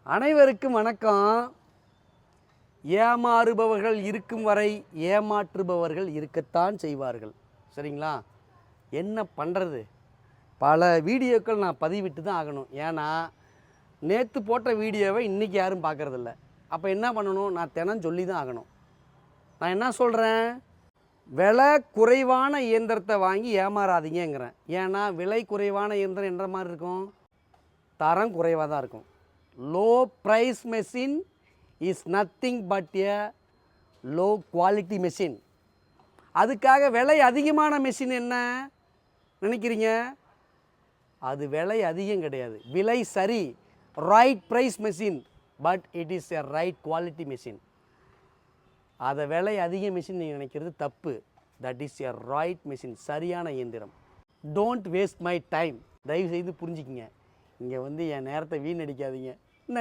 அனைவருக்கும் வணக்கம். ஏமாறுபவர்கள் இருக்கும் வரை ஏமாற்றுபவர்கள் இருக்கத்தான் செய்வார்கள். சரிங்களா? என்ன பண்ணுறது? பல வீடியோக்கள் நான் பதிவிட்டு தான் ஆகணும். ஏன்னா நேற்று போட்ட வீடியோவை இன்றைக்கி யாரும் பார்க்குறதில்ல. அப்போ என்ன பண்ணணும்? நான் தினம் சொல்லி தான் ஆகணும். நான் என்ன சொல்கிறேன்? விலை குறைவான இயந்திரத்தை வாங்கி ஏமாறாதீங்கிறேன். ஏன்னா விலை குறைவான இயந்திரம் என்ற மாதிரி இருக்கும், தரம் குறைவாக தான் இருக்கும். Low price machine is nothing but a low quality machine. அதுக்காக விலை அதிகமான மெஷின் என்ன நினைக்கிறீங்க? அது விலை அதிகம் கிடையாது, விலை சரி, right price machine, but it is a right quality machine. அதை விலை அதிக மெஷின் நீங்கள் நினைக்கிறது தப்பு. That is a right machine, சரியான இயந்திரம். Don't waste my time. தயவு செய்து புரிஞ்சுக்கிங்க. இங்கே என் நேரத்தை வீணடிக்காதீங்க.